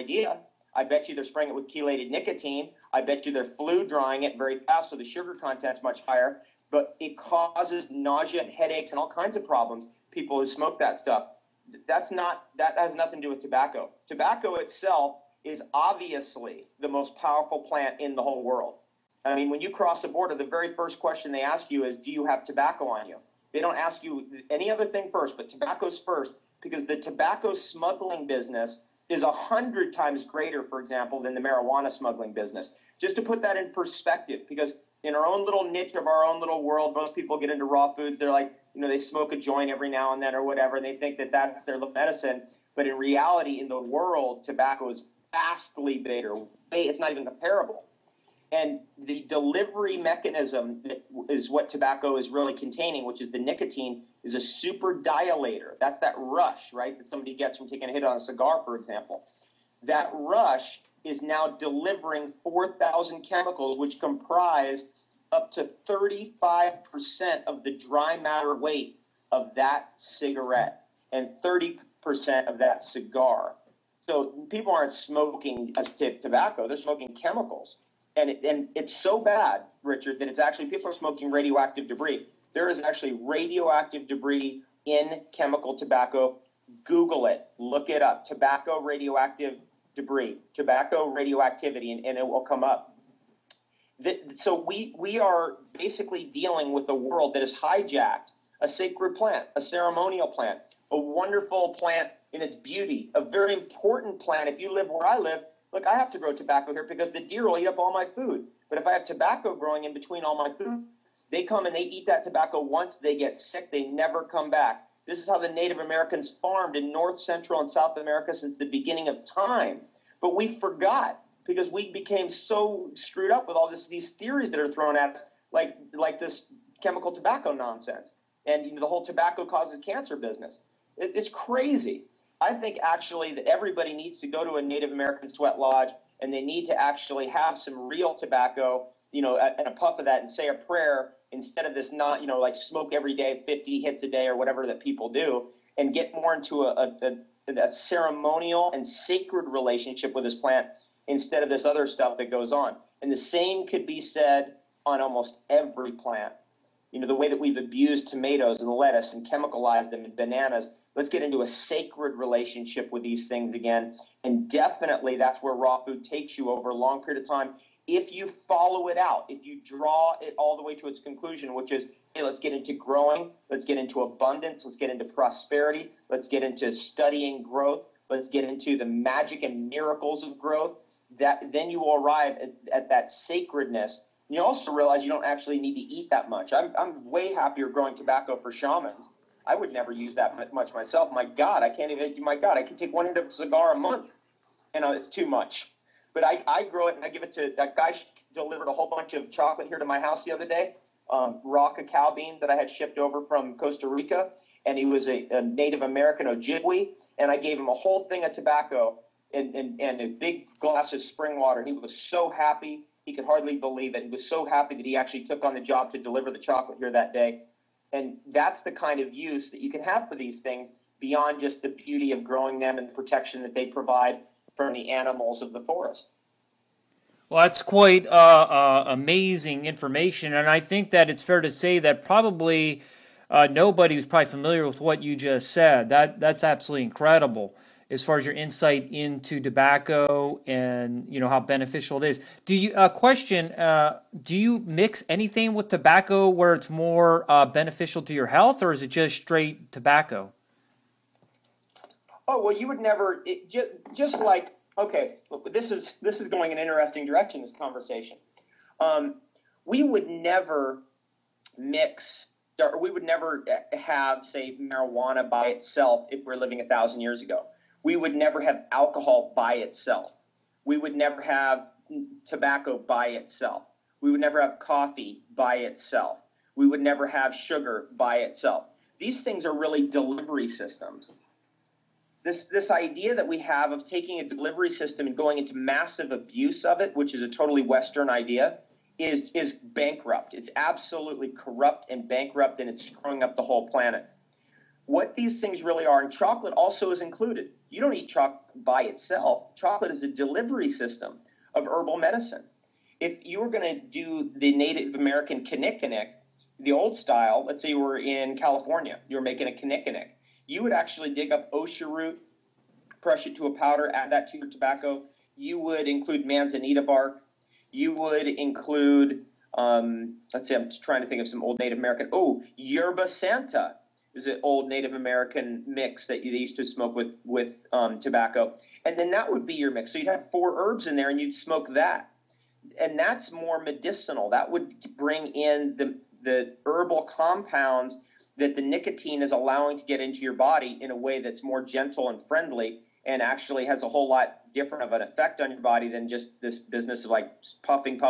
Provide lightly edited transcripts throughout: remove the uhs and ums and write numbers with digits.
idea. I bet you they're spraying it with chelated nicotine. I bet you they're flue drying it very fast, so the sugar content's much higher. But it causes nausea and headaches and all kinds of problems. People who smoke that stuff. That has nothing to do with tobacco. Tobacco itself is obviously the most powerful plant in the whole world. I mean, when you cross the border, the very first question they ask you is, do you have tobacco on you? They don't ask you any other thing first, but tobacco's first, because the tobacco smuggling business is 100 times greater, for example, than the marijuana smuggling business. Just to put that in perspective, because in our own little niche of our own little world, most people get into raw foods. They're like, they smoke a joint every now and then or whatever, and they think that that's their medicine. But in reality, in the world, tobacco is vastly bigger. It's not even comparable. And the delivery mechanism is what tobacco is really containing, which is the nicotine, is a super dilator. That's that rush, right, that somebody gets from taking a hit on a cigar, for example. That rush is now delivering 4,000 chemicals, which comprise up to 35% of the dry matter weight of that cigarette and 30% of that cigar. So people aren't smoking tobacco, they're smoking chemicals. And it's so bad, Richard, that it's actually, people are smoking radioactive debris. There is actually radioactive debris in chemical tobacco. Google it, look it up, tobacco radioactive debris, tobacco radioactivity, and it will come up. So we are basically dealing with a world that has hijacked a sacred plant, a ceremonial plant, a wonderful plant in its beauty, a very important plant. If you live where I live, look, I have to grow tobacco here because the deer will eat up all my food. But if I have tobacco growing in between all my food, they come and they eat that tobacco once, they get sick, they never come back. This is how the Native Americans farmed in North, Central, and South America since the beginning of time. But we forgot because we became so screwed up with all these theories that are thrown at us, like this chemical tobacco nonsense. And the whole tobacco causes cancer business. It's crazy. I think actually that everybody needs to go to a Native American sweat lodge, and they need to actually have some real tobacco, and a puff of that and say a prayer instead of this like smoke every day, 50 hits a day or whatever that people do, and get more into a ceremonial and sacred relationship with this plant instead of this other stuff that goes on. And the same could be said on almost every plant. The way that we've abused tomatoes and lettuce and chemicalized them and bananas, let's get into a sacred relationship with these things again. And definitely that's where raw food takes you over a long period of time. If you follow it out, if you draw it all the way to its conclusion, which is, hey, let's get into growing, let's get into abundance, let's get into prosperity, let's get into studying growth, let's get into the magic and miracles of growth, then you will arrive at that sacredness. You also realize you don't actually need to eat that much. I'm way happier growing tobacco for shamans. I would never use that much myself. My God, I can take one end of a cigar a month. It's too much. But I grow it and I give it to, that guy delivered a whole bunch of chocolate here to my house the other day, raw cacao beans that I had shipped over from Costa Rica. And he was a Native American Ojibwe. And I gave him a whole thing of tobacco and a big glass of spring water. He was so happy. He could hardly believe it. He was so happy that he actually took on the job to deliver the chocolate here that day. And that's the kind of use that you can have for these things beyond just the beauty of growing them and the protection that they provide from the animals of the forest. Well, that's quite amazing information, and I think that it's fair to say that probably nobody who's probably familiar with what you just said. That's absolutely incredible as far as your insight into tobacco and how beneficial it is. Do you mix anything with tobacco where it's more beneficial to your health, or is it just straight tobacco? Oh, well, you would never, just like, okay, look, this is going in an interesting direction, this conversation. We would never mix, or we would never have, say, marijuana by itself if we're living 1,000 years ago. We would never have alcohol by itself. We would never have tobacco by itself. We would never have coffee by itself. We would never have sugar by itself. These things are really delivery systems. This idea that we have of taking a delivery system and going into massive abuse of it, which is a totally Western idea, is bankrupt. It's absolutely corrupt and bankrupt, and it's screwing up the whole planet. What these things really are, and chocolate also is included. You don't eat chocolate by itself. Chocolate is a delivery system of herbal medicine. If you were going to do the Native American kinnikinnick, the old style, let's say you were in California, you were making a kinnikinnick, you would actually dig up osha root, crush it to a powder, add that to your tobacco. You would include manzanita bark. You would include, let's see, I'm trying to think of some old Native American. Oh, yerba santa is an old Native American mix that they used to smoke with tobacco. And then that would be your mix. So you'd have 4 herbs in there, and you'd smoke that. And that's more medicinal. That would bring in the herbal compounds that the nicotine is allowing to get into your body in a way that's more gentle and friendly, and actually has a whole lot different of an effect on your body than just this business of like puffing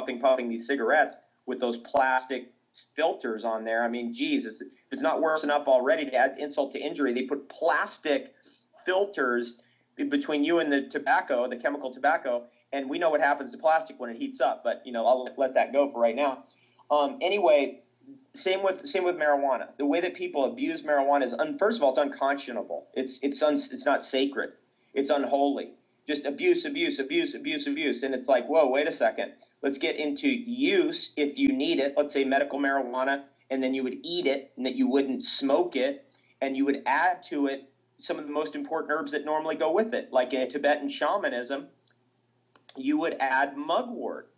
these cigarettes with those plastic filters on there. I mean, geez, if it's not worse enough already to add insult to injury, they put plastic filters between you and the tobacco, the chemical tobacco, and we know what happens to plastic when it heats up, but, you know, I'll let that go for right now. Anyway, same with marijuana. The way that people abuse marijuana is, first of all, it's unconscionable. It's not sacred. It's unholy. Just abuse. And it's like, whoa, wait a second. Let's get into use if you need it. Let's say medical marijuana, and then you would eat it, and that you wouldn't smoke it, and you would add to it some of the most important herbs that normally go with it. Like in Tibetan shamanism, you would add mugwort,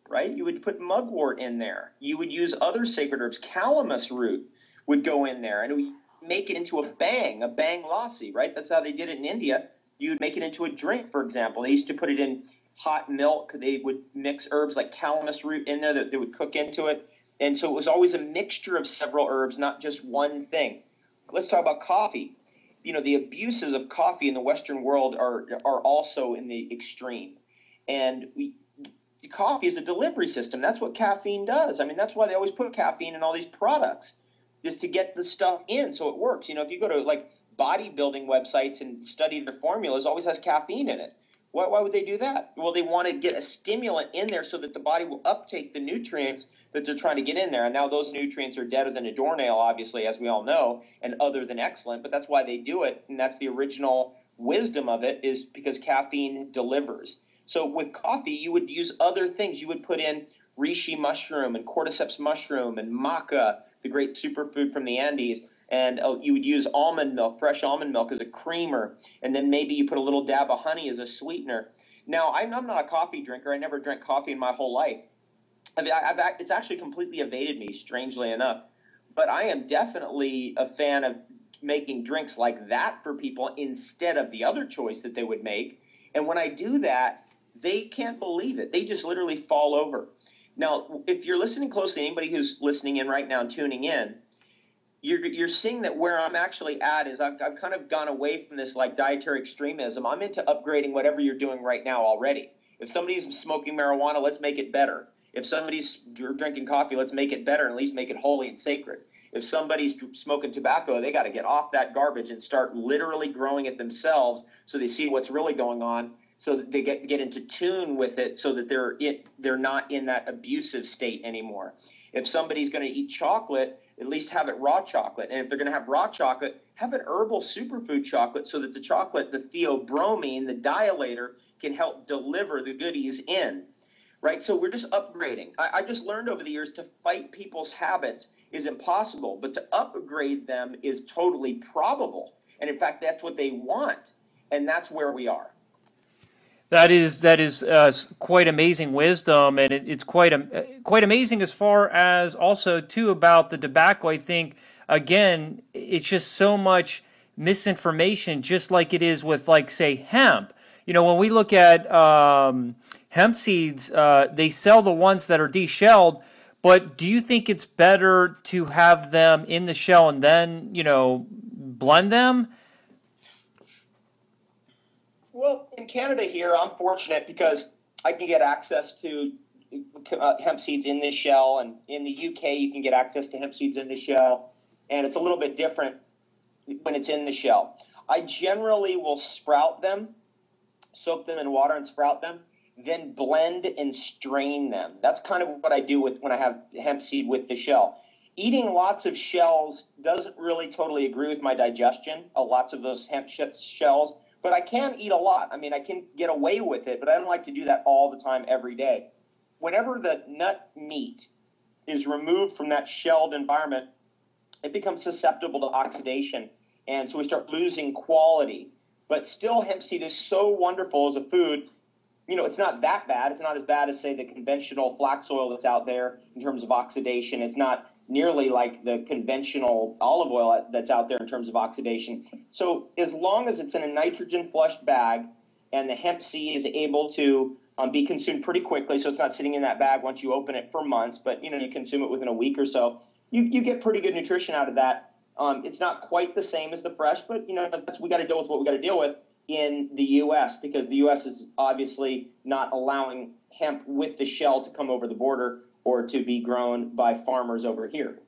right? You would put mugwort in there. You would use other sacred herbs. Calamus root would go in there, and it would make it into a bang lassi, right? That's how they did it in India. You would make it into a drink, for example. They used to put it in hot milk. They would mix herbs like calamus root in there that they would cook into it. And so it was always a mixture of several herbs, not just one thing. Let's talk about coffee. You know, the abuses of coffee in the Western world are also in the extreme. And coffee is a delivery system. That's what caffeine does. I mean, that's why they always put caffeine in all these products, is to get the stuff in so it works. You know, if you go to like bodybuilding websites and study their formulas, always has caffeine in it. Why would they do that? Well, they want to get a stimulant in there so that the body will uptake the nutrients that they're trying to get in there. And now those nutrients are deader than a doornail, obviously, as we all know, and other than excellent. But that's why they do it, and that's the original wisdom of it, is because caffeine delivers. So with coffee, you would use other things. You would put in reishi mushroom and cordyceps mushroom and maca, the great superfood from the Andes. And you would use almond milk, fresh almond milk, as a creamer. And then maybe you put a little dab of honey as a sweetener. Now, I'm not a coffee drinker. I never drank coffee in my whole life. It's actually completely evaded me, strangely enough. But I am definitely a fan of making drinks like that for people instead of the other choice that they would make. And when I do that, they can't believe it. They just literally fall over. Now, if you're listening closely, anybody who's listening in right now and tuning in, you're seeing that where I'm actually at is I've kind of gone away from this like dietary extremism. I'm into upgrading whatever you're doing right now already. If somebody's smoking marijuana, let's make it better. If somebody's drinking coffee, let's make it better and at least make it holy and sacred. If somebody's smoking tobacco, they got to get off that garbage and start literally growing it themselves so they see what's really going on, so that they get into tune with it, so that they're not in that abusive state anymore. If somebody's going to eat chocolate, at least have it raw chocolate. And if they're going to have raw chocolate, have an herbal superfood chocolate so that the chocolate, the theobromine, the dilator, can help deliver the goodies in, right? So we're just upgrading. I just learned over the years to fight people's habits is impossible, but to upgrade them is totally probable. And in fact, that's what they want. And that's where we are. That is quite amazing wisdom, and it's quite amazing as far as also too about the tobacco. I think again, it's just so much misinformation, just like it is with like say hemp. You know, when we look at hemp seeds, they sell the ones that are deshelled. But do you think it's better to have them in the shell and then blend them? Well, in Canada here, I'm fortunate because I can get access to hemp seeds in this shell, and in the UK, you can get access to hemp seeds in the shell, and it's a little bit different when it's in the shell. I generally will sprout them, soak them in water and sprout them, then blend and strain them. That's kind of what I do when I have hemp seed with the shell. Eating lots of shells doesn't really totally agree with my digestion, lots of those hemp shells. But I can eat a lot. I mean, I can get away with it, but I don't like to do that all the time every day. Whenever the nut meat is removed from that shelled environment, it becomes susceptible to oxidation. And so we start losing quality. But still, hemp seed is so wonderful as a food. You know, it's not that bad. It's not as bad as, say, the conventional flax oil that's out there in terms of oxidation. It's not nearly like the conventional olive oil that's out there in terms of oxidation. So as long as it's in a nitrogen-flushed bag and the hemp seed is able to be consumed pretty quickly, so it's not sitting in that bag once you open it for months, but, you know, you consume it within a week or so, you get pretty good nutrition out of that. It's not quite the same as the fresh, but, you know, we got to deal with what we got to deal with in the U.S. because the U.S. is obviously not allowing hemp with the shell to come over the border or to be grown by farmers over here.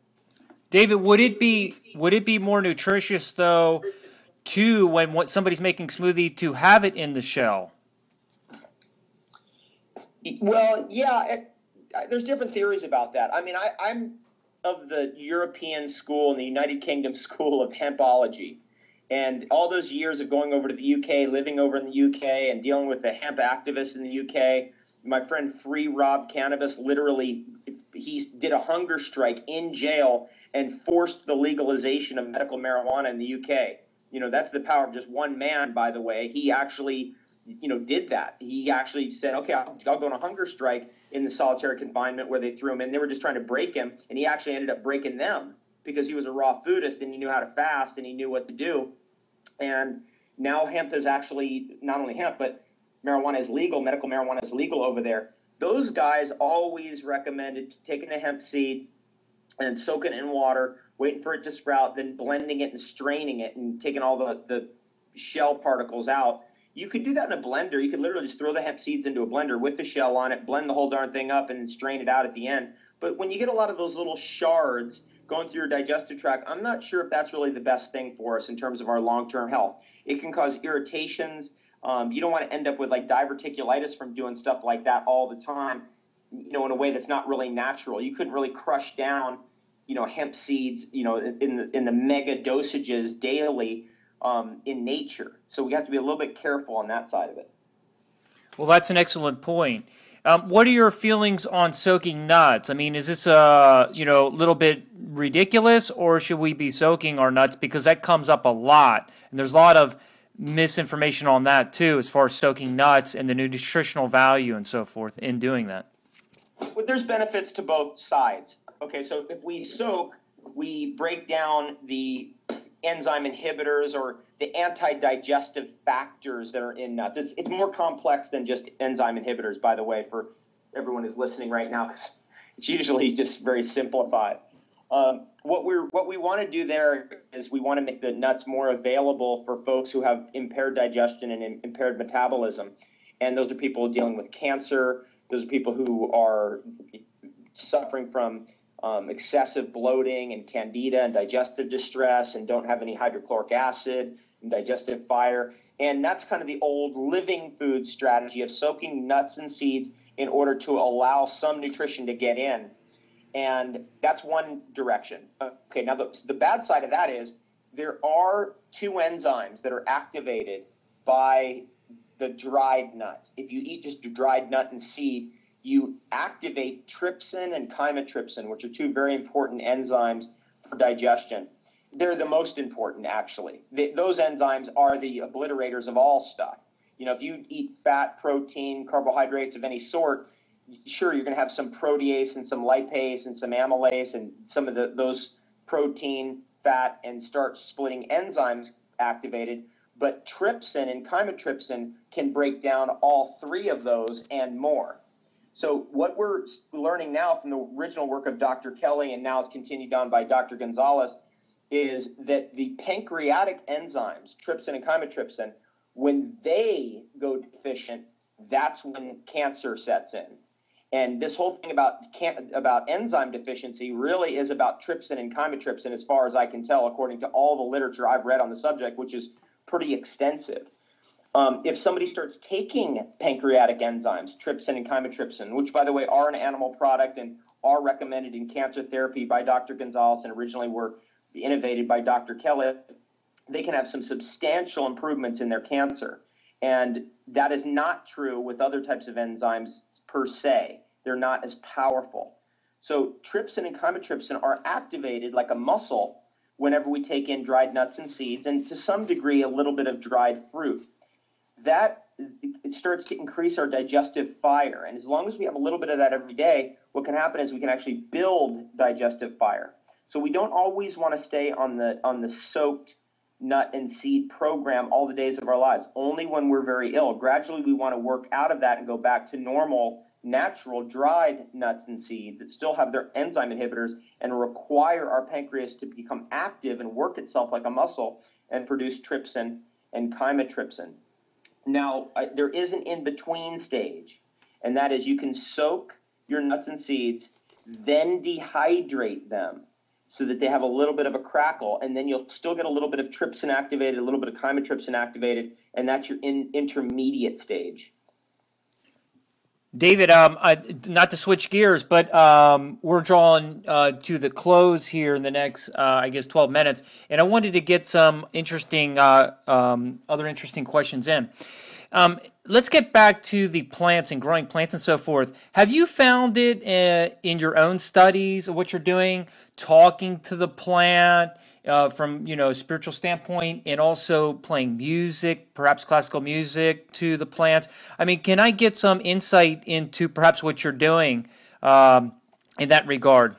David, would it be more nutritious though, too, when somebody's making smoothie to have it in the shell? Well, yeah, there's different theories about that. I mean, I'm of the European school and the United Kingdom school of hempology. And all those years of going over to the UK, living over in the UK, and dealing with the hemp activists in the UK, my friend Free Rob Cannabis literally, he did a hunger strike in jail and forced the legalization of medical marijuana in the UK. You know, that's the power of just one man, by the way. He actually, you know, did that. He actually said, okay, I'll go on a hunger strike in the solitary confinement where they threw him in. They were just trying to break him, and he actually ended up breaking them because he was a raw foodist and he knew how to fast and he knew what to do. And now hemp is actually, not only hemp, but marijuana is legal. Medical marijuana is legal over there. Those guys always recommended taking the hemp seed and soaking it in water, waiting for it to sprout, then blending it and straining it and taking all the shell particles out. You could do that in a blender. You could literally just throw the hemp seeds into a blender with the shell on it, blend the whole darn thing up, and strain it out at the end. But when you get a lot of those little shards going through your digestive tract, I'm not sure if that's really the best thing for us in terms of our long-term health. It can cause irritations. You don't want to end up with like diverticulitis from doing stuff like that all the time, you know, in a way that's not really natural. You couldn't really crush down, you know, hemp seeds, you know, in the mega dosages daily in nature. So we have to be a little bit careful on that side of it. Well, that's an excellent point. What are your feelings on soaking nuts? I mean, is this a little bit ridiculous, or should we be soaking our nuts? Because that comes up a lot, and there's a lot of misinformation on that too, as far as soaking nuts and the nutritional value and so forth in doing that. Well, there's benefits to both sides. Okay, so if we soak, we break down the enzyme inhibitors or the anti-digestive factors that are in nuts. It's more complex than just enzyme inhibitors, by the way, for everyone who's listening right now. It's usually just very simplified. What we want to do there is we want to make the nuts more available for folks who have impaired digestion and impaired metabolism. And those are people dealing with cancer. Those are people who are suffering from excessive bloating and candida and digestive distress and don't have any hydrochloric acid and digestive fire. And that's kind of the old living food strategy of soaking nuts and seeds in order to allow some nutrition to get in. And that's one direction. Okay, now the bad side of that is there are two enzymes that are activated by the dried nut. If you eat just a dried nut and seed, you activate trypsin and chymotrypsin, which are two very important enzymes for digestion. They're the most important, actually. Those enzymes are the obliterators of all stuff. You know, if you eat fat, protein, carbohydrates of any sort, sure, you're going to have some protease and some lipase and some amylase and some of those protein, fat, and starch splitting enzymes activated. But trypsin and chymotrypsin can break down all three of those and more. So what we're learning now from the original work of Dr. Kelly, and now it's continued on by Dr. Gonzalez, is that the pancreatic enzymes, trypsin and chymotrypsin, when they go deficient, that's when cancer sets in. And this whole thing about enzyme deficiency really is about trypsin and chymotrypsin, as far as I can tell, according to all the literature I've read on the subject, which is pretty extensive. If somebody starts taking pancreatic enzymes, trypsin and chymotrypsin, which, by the way, are an animal product and are recommended in cancer therapy by Dr. Gonzalez and originally were innovated by Dr. Kelly, they can have some substantial improvements in their cancer. And that is not true with other types of enzymes per se. They're not as powerful. So trypsin and chymotrypsin are activated like a muscle whenever we take in dried nuts and seeds, and to some degree a little bit of dried fruit. That it starts to increase our digestive fire. And as long as we have a little bit of that every day, what can happen is we can actually build digestive fire. So we don't always want to stay on the soaked nut and seed program all the days of our lives, only when we're very ill. Gradually, we want to work out of that and go back to normal, natural, dried nuts and seeds that still have their enzyme inhibitors and require our pancreas to become active and work itself like a muscle and produce trypsin and chymotrypsin. Now, there is an in-between stage, and that is you can soak your nuts and seeds, then dehydrate them so that they have a little bit of a crackle, and then you'll still get a little bit of trypsin activated, a little bit of chymotrypsin activated, and that's your intermediate stage. David, not to switch gears, but we're drawing to the close here in the next, 12 minutes, and I wanted to get some interesting, other interesting questions in. Let's get back to the plants and growing plants and so forth. Have you found it in your own studies of what you're doing, talking to the plant from a spiritual standpoint, and also playing music, perhaps classical music to the plants? I mean, can I get some insight into perhaps what you're doing in that regard?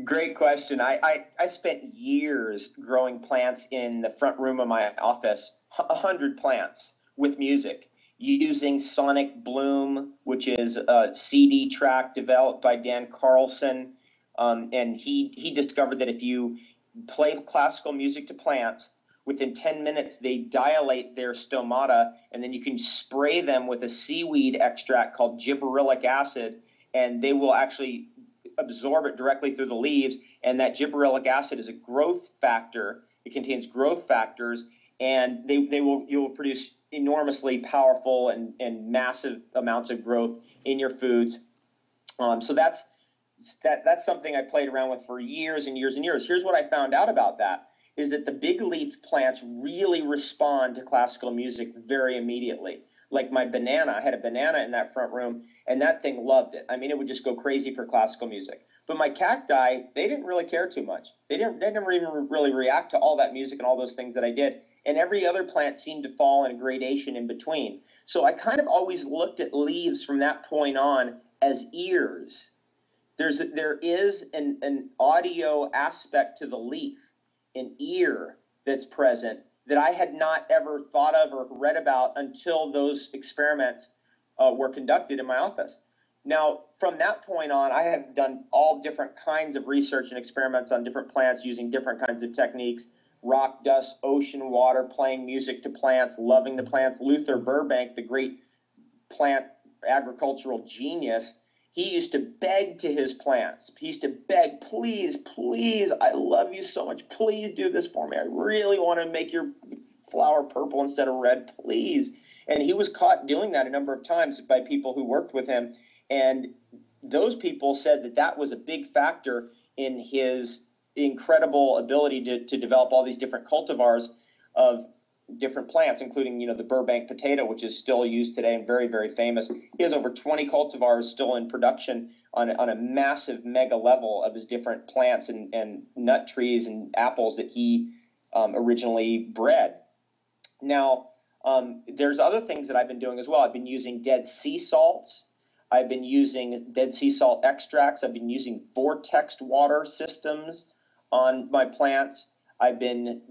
Great question. I spent years growing plants in the front room of my office, 100 plants with music, using Sonic Bloom, which is a CD track developed by Dan Carlson. And he discovered that if you play classical music to plants, within 10 minutes they dilate their stomata, and then you can spray them with a seaweed extract called gibberellic acid, and they will actually absorb it directly through the leaves. And that gibberellic acid is a growth factor. It contains growth factors, and you will produce enormously powerful and massive amounts of growth in your foods. So that's something I played around with for years and years and years. Here's what I found out about that, is that the big leaf plants really respond to classical music very immediately. Like my banana, I had a banana in that front room, and that thing loved it. I mean, it would just go crazy for classical music. But my cacti, they didn't really care too much. They never even really react to all that music and all those things that I did. And every other plant seemed to fall in a gradation in between. So I kind of always looked at leaves from that point on as ears. There is an audio aspect to the leaf, an ear that's present that I had not ever thought of or read about until those experiments were conducted in my office. Now, from that point on, I have done all different kinds of research and experiments on different plants using different kinds of techniques: rock, dust, ocean, water, playing music to plants, loving the plants. Luther Burbank, the great plant agricultural genius, he used to beg to his plants. He used to beg, please, please, I love you so much. Please do this for me. I really want to make your flower purple instead of red, please. And he was caught doing that a number of times by people who worked with him. And those people said that that was a big factor in his incredible ability to develop all these different cultivars of different plants, including, the Burbank potato, which is still used today and very, very famous. He has over 20 cultivars still in production on a massive mega level of his different plants and nut trees and apples that he originally bred. Now, there's other things that I've been doing as well. I've been using dead sea salts. I've been using dead sea salt extracts. I've been using vortex water systems on my plants. I've been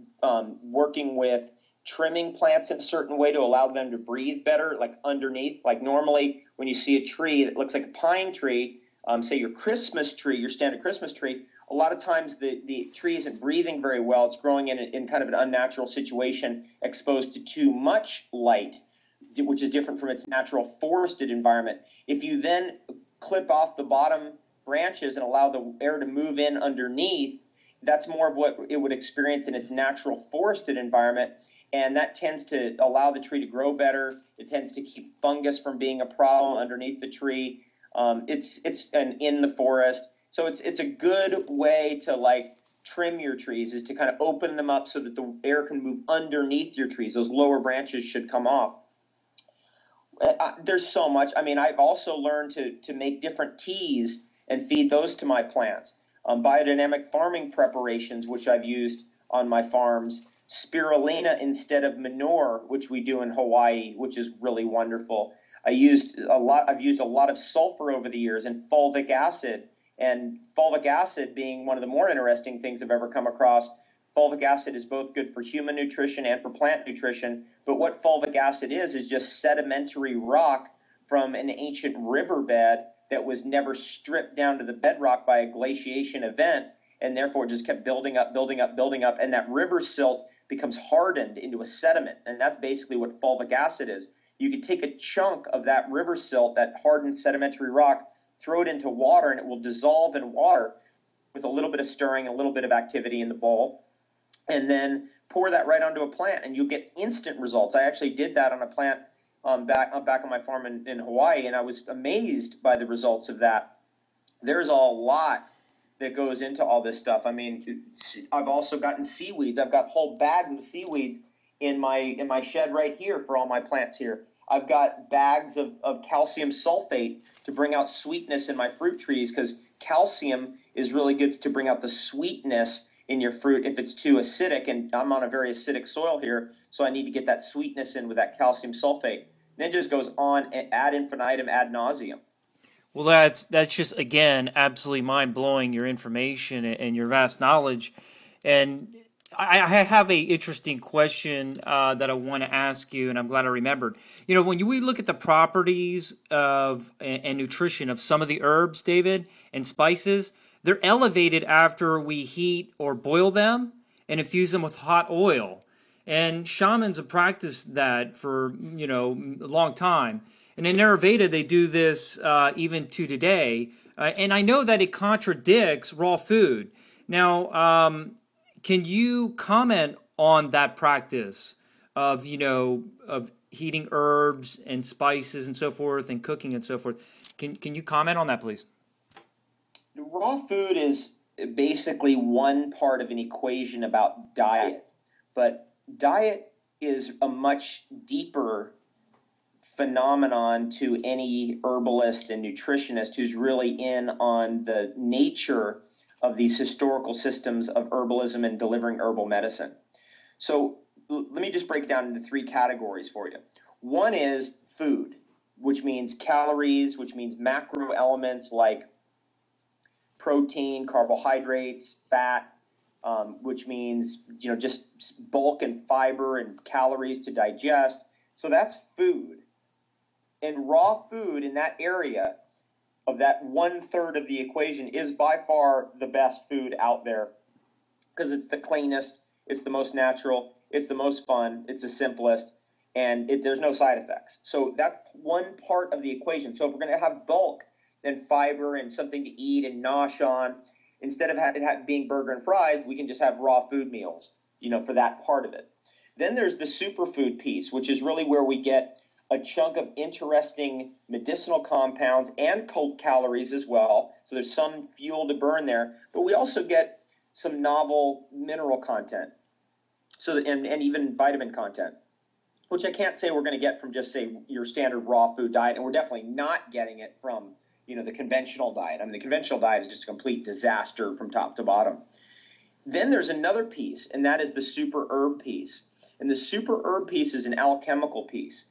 working with trimming plants in a certain way to allow them to breathe better, like underneath. Like normally when you see a tree that looks like a pine tree, say your Christmas tree, your standard Christmas tree, a lot of times the tree isn't breathing very well. It's growing in kind of an unnatural situation, exposed to too much light, which is different from its natural forested environment. If you then clip off the bottom branches and allow the air to move in underneath, that's more of what it would experience in its natural forested environment. And that tends to allow the tree to grow better. It tends to keep fungus from being a problem underneath the tree. It's in the forest. So it's a good way to trim your trees is to kind of open them up so that the air can move underneath your trees. Those lower branches should come off. There's so much. I mean, I've also learned to make different teas and feed those to my plants. Biodynamic farming preparations, which I've used on my farms. Spirulina instead of manure, which we do in Hawaii, which is really wonderful. I've used a lot of sulfur over the years, and fulvic acid. And fulvic acid being one of the more interesting things I've ever come across. Fulvic acid is both good for human nutrition and for plant nutrition. But what fulvic acid is just sedimentary rock from an ancient riverbed that was never stripped down to the bedrock by a glaciation event, and therefore just kept building up, and that river silt becomes hardened into a sediment. And that's basically what fulvic acid is. You could take a chunk of that river silt, that hardened sedimentary rock, throw it into water, and it will dissolve in water with a little bit of stirring, a little bit of activity in the bowl, and then pour that right onto a plant, and you'll get instant results. I actually did that on a plant back on my farm in Hawaii, and I was amazed by the results of that. There's a lot that goes into all this stuff. I mean, I've also gotten seaweeds. I've got whole bags of seaweeds in my shed right here for all my plants here. I've got bags of calcium sulfate to bring out sweetness in my fruit trees, because calcium is really good to bring out the sweetness in your fruit if it's too acidic, and I'm on a very acidic soil here, so I need to get that sweetness in with that calcium sulfate. Then it just goes on ad infinitum, ad nauseum. Well, that's just, again, absolutely mind-blowing, your information and your vast knowledge. And I have a interesting question that I want to ask you, and I'm glad I remembered. You know, when we look at the properties of and nutrition of some of the herbs, David, and spices, they're elevated after we heat or boil them and infuse them with hot oil. And shamans have practiced that for, a long time. And in Ayurveda, they do this even to today. And I know that it contradicts raw food. Now, can you comment on that practice of heating herbs and spices and so forth, and cooking and so forth? Can you comment on that, please? Raw food is basically one part of an equation about diet, but diet is a much deeper phenomenon to any herbalist and nutritionist who's really in on the nature of these historical systems of herbalism and delivering herbal medicine. So let me just break it down into three categories for you. One is food, which means calories, which means macro elements like protein, carbohydrates, fat, which means just bulk and fiber and calories to digest. So that's food. And raw food in that area of that 1/3 of the equation is by far the best food out there, because it's the cleanest, it's the most natural, it's the most fun, it's the simplest, and there's no side effects. So that's one part of the equation. So if we're going to have bulk and fiber and something to eat and nosh on, instead of it being burger and fries, we can just have raw food meals, for that part of it. Then there's the superfood piece, which is really where we get a chunk of interesting medicinal compounds and cold calories as well. So there's some fuel to burn there, but we also get some novel mineral content, and even vitamin content, which I can't say we're going to get from just, say, your standard raw food diet, and we're definitely not getting it from the conventional diet. I mean, the conventional diet is just a complete disaster from top to bottom. Then there's another piece, and that is the super herb piece. And the super herb piece is an alchemical piece,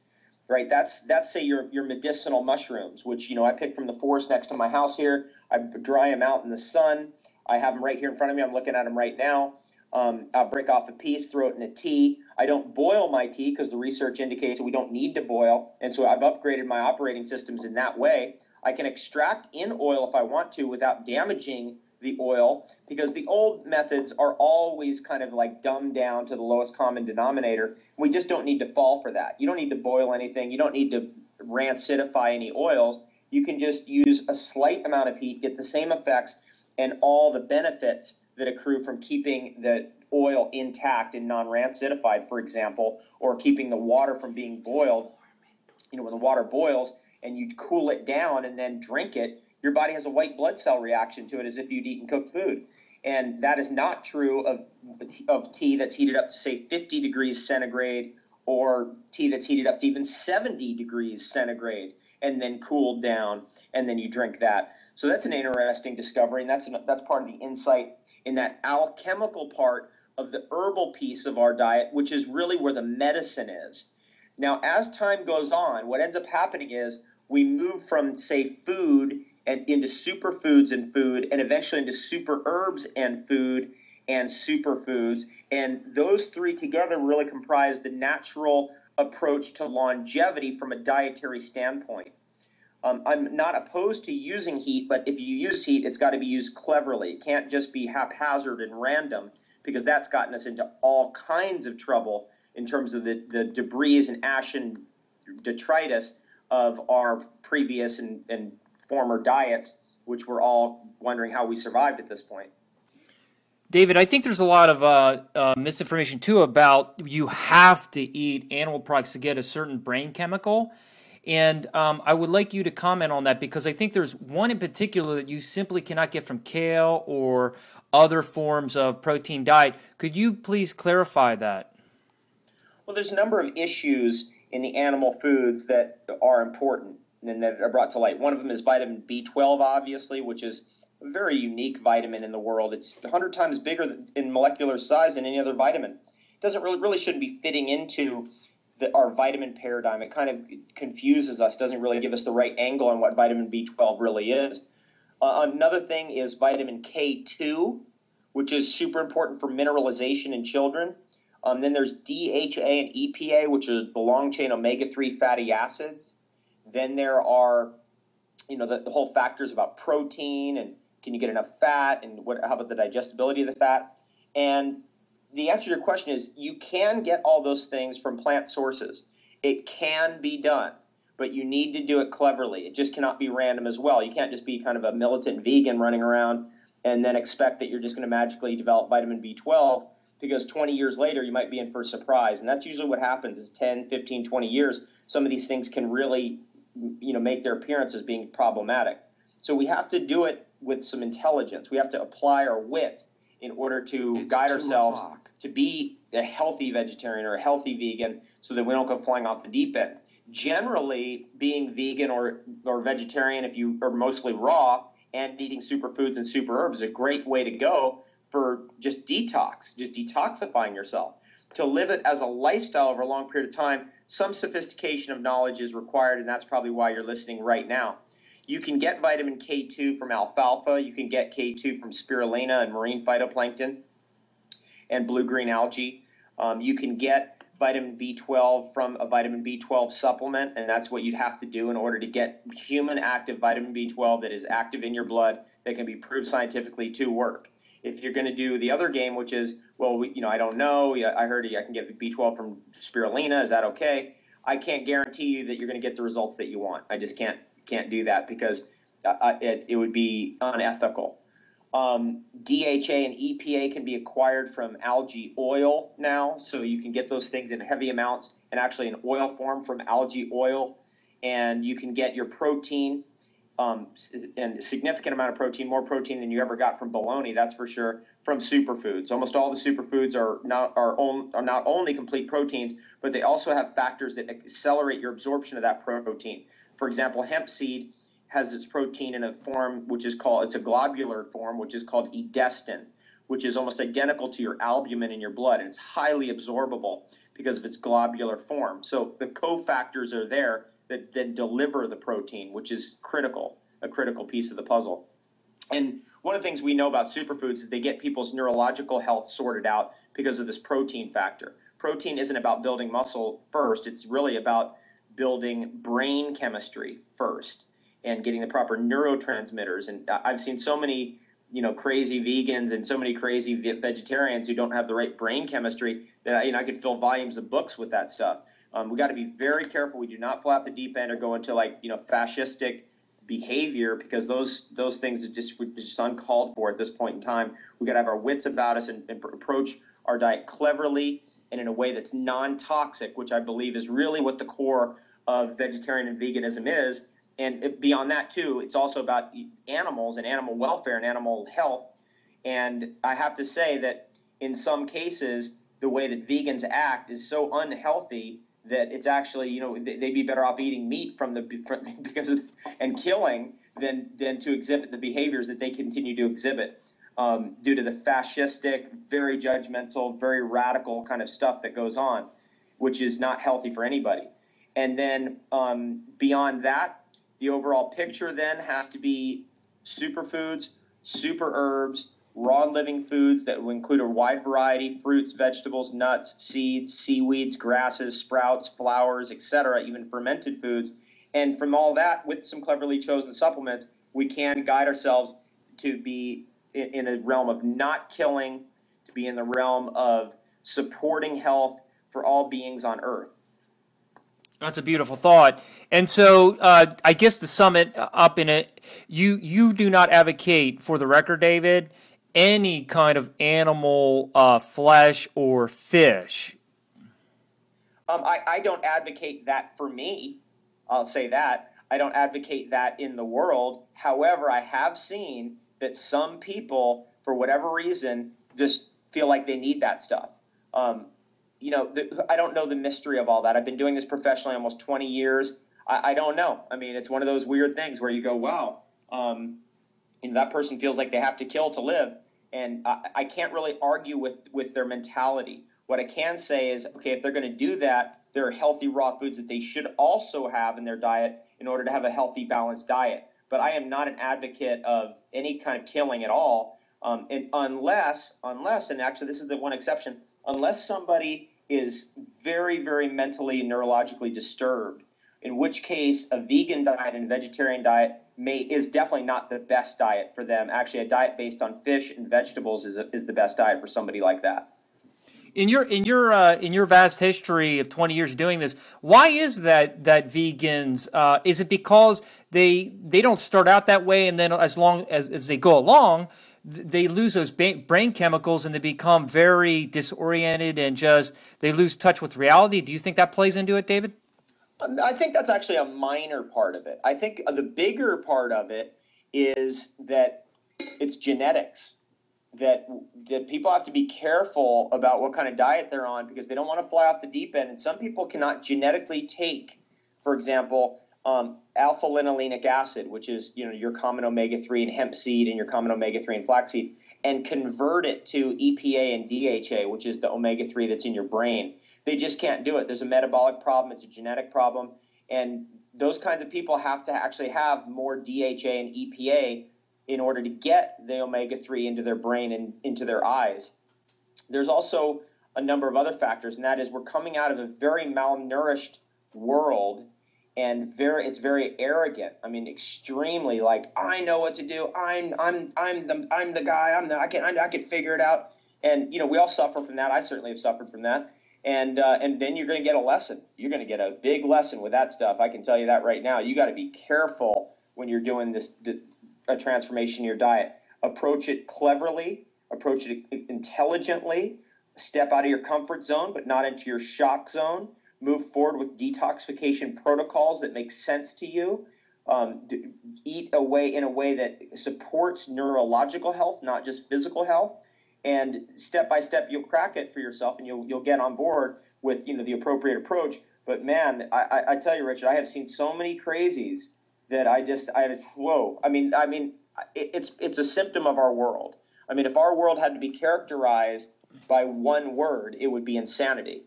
right? That's say your medicinal mushrooms, which I pick from the forest next to my house here. I dry them out in the sun. I have them right here in front of me. I'm looking at them right now. I'll break off a piece, throw it in a tea. I don't boil my tea because the research indicates that we don't need to boil, and so I've upgraded my operating systems in that way. I can extract in oil if I want to without damaging the oil, because the old methods are always kind of like dumbed down to the lowest common denominator. We just don't need to fall for that. You don't need to boil anything. You don't need to rancidify any oils. You can just use a slight amount of heat, get the same effects and all the benefits that accrue from keeping the oil intact and non-rancidified, for example, or keeping the water from being boiled. When the water boils and you cool it down and then drink it, your body has a white blood cell reaction to it as if you'd eaten cooked food. And that is not true of tea that's heated up to, say, 50 degrees centigrade, or tea that's heated up to even 70 degrees centigrade and then cooled down, and then you drink that. So that's an interesting discovery, and that's part of the insight in that alchemical part of the herbal piece of our diet, which is really where the medicine is. Now, as time goes on, what ends up happening is we move from, say, food and into superfoods and food, and eventually into super herbs and food and superfoods. And those three together really comprise the natural approach to longevity from a dietary standpoint. I'm not opposed to using heat, but if you use heat, it's got to be used cleverly. It can't just be haphazard and random, because that's gotten us into all kinds of trouble in terms of the debris and ash and detritus of our previous and former diets, which we're all wondering how we survived at this point. David, I think there's a lot of misinformation, too, about you have to eat animal products to get a certain brain chemical. And I would like you to comment on that, because I think there's one in particular that you simply cannot get from kale or other forms of protein diet. Could you please clarify that? Well, there's a number of issues in the animal foods that are important and that are brought to light. One of them is vitamin B12, obviously, which is a very unique vitamin in the world. It's 100 times bigger in molecular size than any other vitamin. It doesn't really shouldn't be fitting into our vitamin paradigm. It kind of confuses us, doesn't really give us the right angle on what vitamin B12 really is. Another thing is vitamin K2, which is super important for mineralization in children. Then there's DHA and EPA, which are the long-chain omega-3 fatty acids. Then there are, the whole factors about protein and can you get enough fat, and how about the digestibility of the fat. And the answer to your question is you can get all those things from plant sources. It can be done, but you need to do it cleverly. It just cannot be random as well. You can't just be kind of a militant vegan running around and then expect that you're just going to magically develop vitamin B12, because 20 years later you might be in for a surprise. And that's usually what happens is 10, 15, 20 years, some of these things can really make their appearance as being problematic. So we have to do it with some intelligence. We have to apply our wit in order to guide ourselves to be a healthy vegetarian or a healthy vegan, so that we don't go flying off the deep end. Generally, being vegan or vegetarian, if you are mostly raw and eating superfoods and super herbs, is a great way to go for just detoxifying yourself. To live it as a lifestyle over a long period of time, some sophistication of knowledge is required, and that's probably why you're listening right now. You can get vitamin K2 from alfalfa. You can get K2 from spirulina and marine phytoplankton and blue-green algae. You can get vitamin B12 from a vitamin B12 supplement, and that's what you'd have to do in order to get human active vitamin B12 that is active in your blood, that can be proved scientifically to work. If you're going to do the other game, which is, I don't know, I heard I can get B12 from spirulina, is that okay? I can't guarantee you that you're going to get the results that you want. I just can't do that, because it would be unethical. DHA and EPA can be acquired from algae oil now, so you can get those things in heavy amounts and actually in oil form from algae oil. And you can get your protein, and a significant amount of protein, more protein than you ever got from bologna, that's for sure, from superfoods. Almost all the superfoods are not only complete proteins, but they also have factors that accelerate your absorption of that protein. For example, hemp seed has its protein in a form it's a globular form, which is called edestin, which is almost identical to your albumin in your blood, and it's highly absorbable because of its globular form. So the cofactors are there that then deliver the protein, which is a critical piece of the puzzle. And one of the things we know about superfoods is they get people's neurological health sorted out because of this protein factor. Protein isn't about building muscle first. It's really about building brain chemistry first and getting the proper neurotransmitters. And I've seen so many, crazy vegans and so many crazy vegetarians who don't have the right brain chemistry that I could fill volumes of books with that stuff. We got to be very careful. We do not fly off the deep end or go into fascistic behavior, because those things are just uncalled for at this point in time. We got to have our wits about us and approach our diet cleverly and in a way that's non-toxic, which I believe is really what the core of vegetarian and veganism is. And beyond that, too, it's also about animals and animal welfare and animal health. And I have to say that in some cases, the way that vegans act is so unhealthy that it's actually, they'd be better off eating meat because of and killing than to exhibit the behaviors that they continue to exhibit due to the fascistic, very judgmental, very radical kind of stuff that goes on, which is not healthy for anybody. And then beyond that, the overall picture then has to be superfoods, super herbs, raw living foods that will include a wide variety: fruits, vegetables, nuts, seeds, seaweeds, grasses, sprouts, flowers, etc., even fermented foods. And from all that, with some cleverly chosen supplements, we can guide ourselves to be in a realm of not killing, to be in the realm of supporting health for all beings on Earth. That's a beautiful thought. And so I guess to sum it up in it, you do not advocate, for the record, David, any kind of animal flesh or fish. I don't advocate that for me. I'll say that. I don't advocate that in the world. However, I have seen that some people, for whatever reason, just feel like they need that stuff. I don't know the mystery of all that. I've been doing this professionally almost 20 years. I don't know. I mean, it's one of those weird things where you go, wow, that person feels like they have to kill to live. And I can't really argue with their mentality. What I can say is, okay, if they're going to do that, there are healthy raw foods that they should also have in their diet in order to have a healthy, balanced diet. But I am not an advocate of any kind of killing at all, and unless, and actually this is the one exception, unless somebody is very, very mentally and neurologically disturbed, in which case a vegan diet and a vegetarian diet is definitely not the best diet for them. Actually, a diet based on fish and vegetables is the best diet for somebody like that. In your vast history of 20 years doing this, why is that vegans? Is it because they don't start out that way, and then as long as they go along, they lose those brain chemicals and they become very disoriented and just they lose touch with reality? Do you think that plays into it, David? I think that's actually a minor part of it. I think the bigger part of it is that it's genetics. That people have to be careful about what kind of diet they're on because they don't want to fly off the deep end. And some people cannot genetically take, for example, alpha-linolenic acid, which is your common omega-3 in hemp seed and your common omega-3 in flaxseed, and convert it to EPA and DHA, which is the omega-3 that's in your brain. They just can't do it. There's a metabolic problem. It's a genetic problem. And those kinds of people have to actually have more DHA and EPA in order to get the omega-3 into their brain and into their eyes. There's also a number of other factors, and that is we're coming out of a very malnourished world, and it's very arrogant. I mean, extremely like, I know what to do. I'm the guy. I can figure it out. And we all suffer from that. I certainly have suffered from that. And then you're going to get a lesson. You're going to get a big lesson with that stuff. I can tell you that right now. You got to be careful when you're doing a transformation in your diet. Approach it cleverly, approach it intelligently, step out of your comfort zone, but not into your shock zone. Move forward with detoxification protocols that make sense to you. Eat in a way that supports neurological health, not just physical health. And step by step, you'll crack it for yourself, and you'll get on board with the appropriate approach. But man, I tell you, Richard, I have seen so many crazies that whoa. I mean, it's a symptom of our world. I mean, if our world had to be characterized by one word, it would be insanity.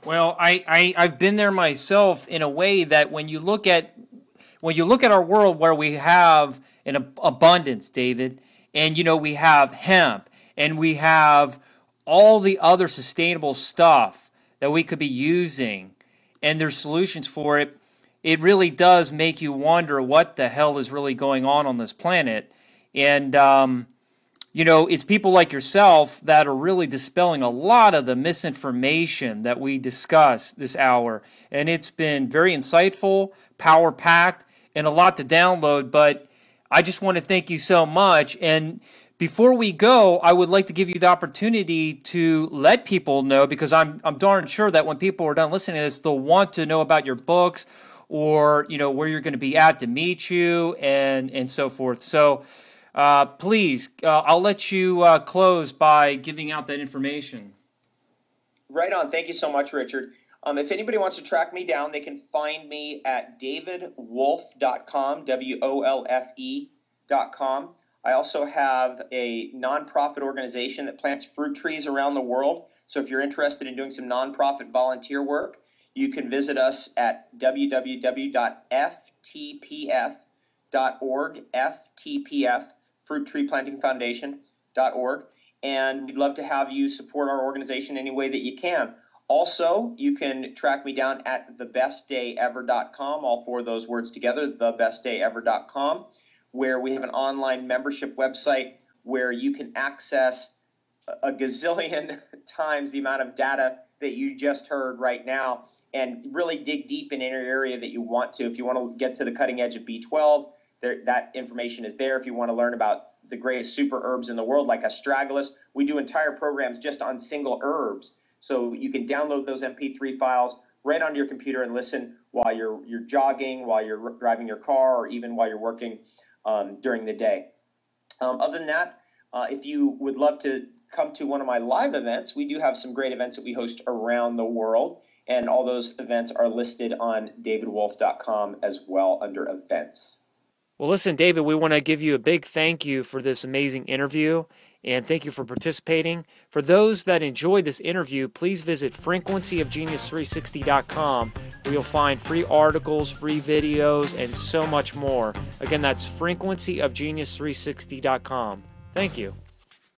Well, I've been there myself in a way that when you look at our world where we have an abundance, David, and we have hemp and we have all the other sustainable stuff that we could be using, and there's solutions for it. It really does make you wonder what the hell is really going on this planet. And, it's people like yourself that are really dispelling a lot of the misinformation that we discussed this hour. And it's been very insightful, power-packed, and a lot to download. But I just want to thank you so much. And before we go, I would like to give you the opportunity to let people know, because I'm darn sure that when people are done listening to this, they'll want to know about your books, or where you're going to be at to meet you, and so forth. So Please, I'll let you close by giving out that information. Right on. Thank you so much, Richard. If anybody wants to track me down, they can find me at davidwolfe.com, WOLFE.com. I also have a nonprofit organization that plants fruit trees around the world. So if you're interested in doing some nonprofit volunteer work, you can visit us at www.ftpf.org, FTPF, Fruit Tree Planting Foundation.org. And we'd love to have you support our organization any way that you can. Also, you can track me down at thebestdayever.com, all four of those words together, thebestdayever.com, where we have an online membership website where you can access a gazillion times the amount of data that you just heard right now and really dig deep in any area that you want to. If you want to get to the cutting edge of B12, that information is there. If you want to learn about the greatest super herbs in the world, like astragalus, we do entire programs just on single herbs. So you can download those MP3 files right onto your computer and listen while you're jogging, while you're driving your car, or even while you're working during the day. Other than that, if you would love to come to one of my live events, we do have some great events that we host around the world, and all those events are listed on davidwolfe.com as well under events. Well, listen, David, we want to give you a big thank you for this amazing interview, and thank you for participating. For those that enjoyed this interview, please visit frequencyofgenius360.com, where you'll find free articles, free videos, and so much more. Again, that's frequencyofgenius360.com. Thank you.